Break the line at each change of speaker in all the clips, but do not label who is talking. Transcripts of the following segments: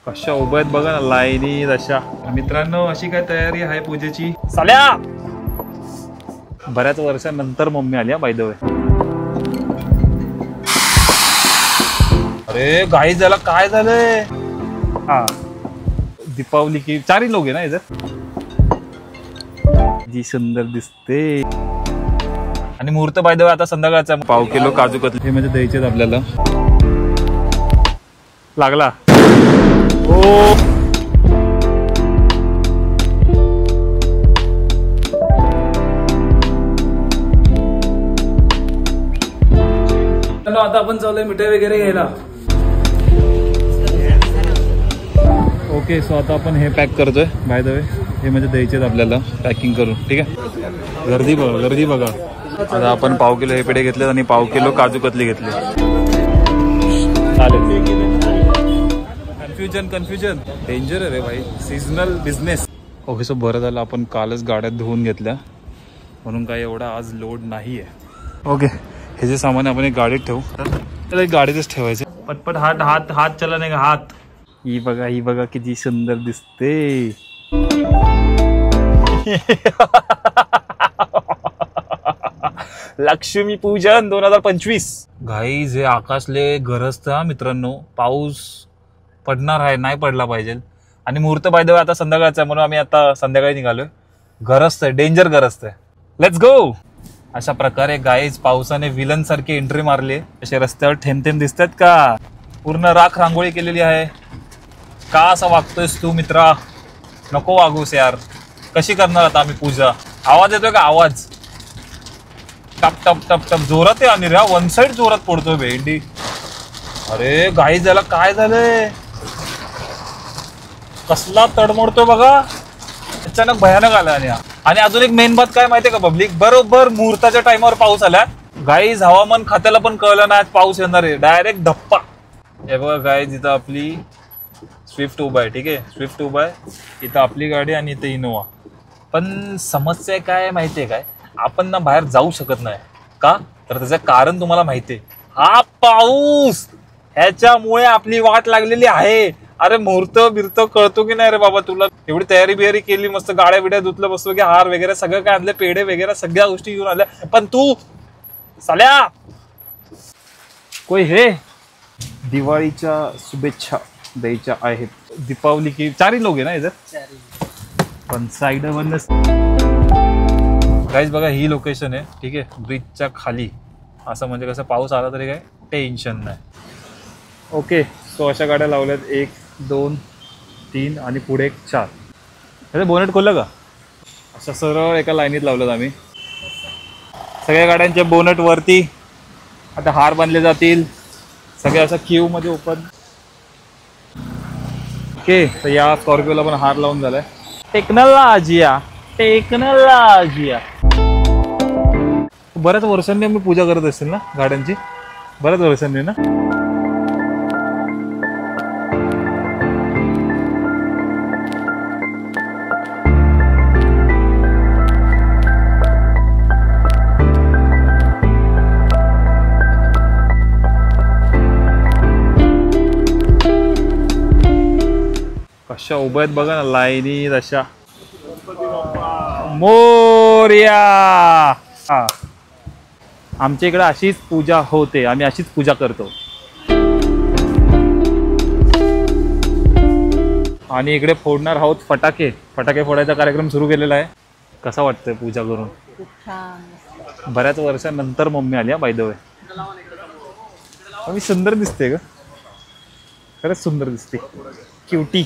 कशा उभ्या आहेत बघा ना, लाईनी अशा. मित्रांनो, अशी काय तयारी आहे पूजेची? साल्या बऱ्याच वर्षांनंतर मम्मी आली बाय द वे. अरे गाई झाला, काय झालंय? हा, दीपावली की चारही लोक आहे ना इधर. जी सुंदर दिसते. आणि मुहूर्त बाय द वे आता संध्याकाळचा. 1/2 किलो काजू कतली हे म्हणजे द्यायचे आपल्याला. लागला ओ. आता आपण चाललोय मिठाई वगैरे घ्यायला. ओके, सो आता आपण हे पॅक करतोय बाय द वे. हे म्हणजे द्यायचे आपल्याला पॅकिंग करून. ठीक आहे, गर्दी बघा, गर्दी बघा. आता आपण 1/2 किलो हे पेढे घेतले आणि 1/2 किलो काजू कतली घेतली. चालेल. कन्फ्युजन डेंजर आहे रे भाई, सीजनल बिझनेस. ओके, सो बरं झालं आपण कालच गाड्या धुवून घेतल्या म्हणून काही एवढा आज लोड नाही आहे. ओके, हे जे सामान आपण एक गाडीत ठेवू, त्याला एक गाडीतच ठेवायचं. पटपट हात हात हात चला नाही का हात. ही बघा किती सुंदर दिसते. लक्ष्मी पूजन 2025. गाईज हे आकाशले गरजतं मित्रांनो. पाऊस पडणार आहे, नाही पडला पाहिजे. आणि मुहूर्त बाय द वे आता संध्याकाळचा, म्हणून आम्ही आता संध्याकाळी निघालोय. गरजतंय, डेंजर गरजतंय. Let's go. अशा प्रकारे गाईज पावसाने विलन सारखी एंट्री मारली. असे रस्त्यावर थेंब थेंब दिसतात का? पूर्ण राख रांगोळी केलेली आहे. का असं वागतोयस तू मित्रा? नको वागूस यार. कशी करणार आता आम्ही पूजा? आवाज येतोय का? आवाज टप टप टप टप जोरात आहे. आणि रे वन साइड जोरात पडतोय भेंडी. अरे गाईज झाला, काय झालंय? कसला तडमोडतोय बघा, अचानक भयानक आला. आणि अजून एक मेन बात काय माहितीये का पब्लिक? बरोबर मुहूर्ताच्या टाइमवर पाऊस आला. गाईज हवामान खात्याला पण कळलं नाही पाऊस येणार आहे. डायरेक्ट धप्पा. हे बघा गाईज, इथं आपली स्विफ्ट उभा आहे. ठीक आहे, स्विफ्ट उभा आहे. इथं आपली गाडी आणि इथं इनोवा. पण समस्या काय माहितीये काय? आपण ना बाहेर जाऊ शकत नाही. का? तर त्याचं कारण तुम्हाला माहितीये. हा पाऊस, ह्याच्यामुळे आपली वाट लागलेली आहे. अरे मुहूर्त बिर्त कळतो की नाही रे बाबा तुला? एवढी तयारी बियारी केली, मस्त गाड्या बिड्या धुतलं, मस्त की हार वगैरे सगळं काय आणलं, पेढे वगैरे सगळ्या गोष्टी घेऊन आल्या. पण तू साल्या कोई हे दिवाळीच्या शुभेच्छा द्यायच्या आहेत. दीपावली की चारही लोक आहे ना इधर. पण साईड बंद. गाईज बघा, ही लोकेशन आहे. ठीक आहे, ब्रिजच्या खाली. असं म्हणजे कसं पाऊस आला तरी काय टेन्शन नाही. ओके, सो अशा गाड्या लावल्यात 1 2 3 आणि पुढे 4. त्याचं बोनेट खोललं का? अशा सरळ एका लाईनीत लावल्यात आम्ही सगळ्या गाड्यांच्या बोनेट वरती. आता हार बांधले जातील सगळे असं क्यू मध्ये ओपन. ओके, तर या स्कॉर्पिओला पण हार लावून झालाय. टेक्नॉलॉजिया. बऱ्याच वर्षांनी आम्ही पूजा करत असेल ना गाड्यांची, बऱ्याच वर्षांनी ना. कशा उभ्या आहेत बघा ना, लाईनी अशा. मोरया. हा, आमच्या इकडे अशीच पूजा होते, आम्ही अशीच पूजा करतो. आणि इकडे फोडणार आहोत फटाके. फटाके फोडायचा कार्यक्रम सुरू केलेला आहे. कसा वाटतंय पूजा करून? बऱ्याच वर्षांनंतर मम्मी आली बाय द वे. आम्ही सुंदर दिसते का? खरंच सुंदर दिसते, क्यूटी.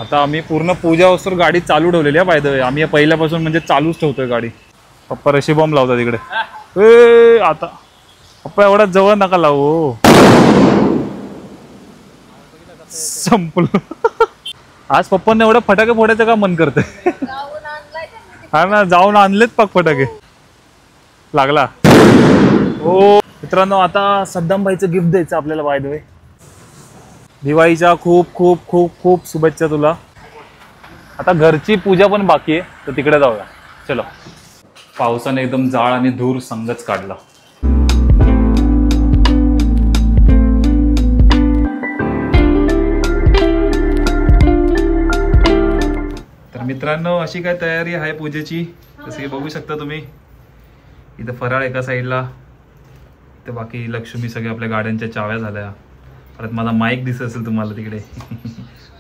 आता आम्ही पूर्ण पूजा वस्तू गाडी चालू ठेवलेली आहे बाय द वे. आम्ही पहिल्यापासून म्हणजे चालूच ठेवतोय गाडी. पप्पा रशी बॉम्ब लावतात इकडे. आता पप्पा एवढा जवळ नका लावू. संपलं. आज पप्पांना एवढं फटाके फोडायचं का मन करतंय? हा ना, जाऊन आणलेत पाक फटाके. लागला. हो मित्रांनो, आता सद्दाम भाईचं गिफ्ट द्यायचं आपल्याला. बाय द वे, दिवाळीच्या खूप खूप खूप खूप शुभेच्छा तुला. आता घरची पूजा पण बाकी आहे, तर तिकडे जाऊया. चलो. पावसाने एकदम जाळ आणि धूर संगच काढला. तर मित्रांनो, अशी काय तयारी आहे पूजेची, जसं की बघू शकता तुम्ही. इथं फराळ एका साईडला, तर बाकी लक्ष्मी सगळ्या आपल्या गाड्यांच्या चाव्या झाल्या. परत माझा माईक दिसत असेल तुम्हाला तिकडे.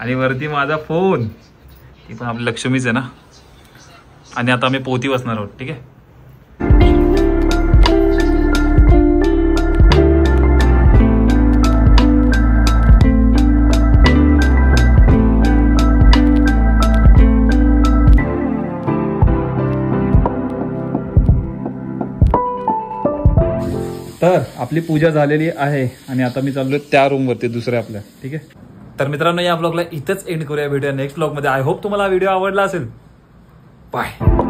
आणि वरती माझा फोन, ती पण आपली लक्ष्मीच आहे ना. आणि आता आम्ही पोती बसणार आहोत. ठीक आहे. तर आपली पूजा झालेली आहे आणि आता मी चाललोय त्या रूम वरती दुसऱ्या आपल्या. ठीक आहे. तर मित्रांनो, या ब्लॉगला इथंच एंड करूया. भेटूया नेक्स्ट ब्लॉग मध्ये. आय होप तुम्हाला व्हिडिओ आवडला असेल. बाय.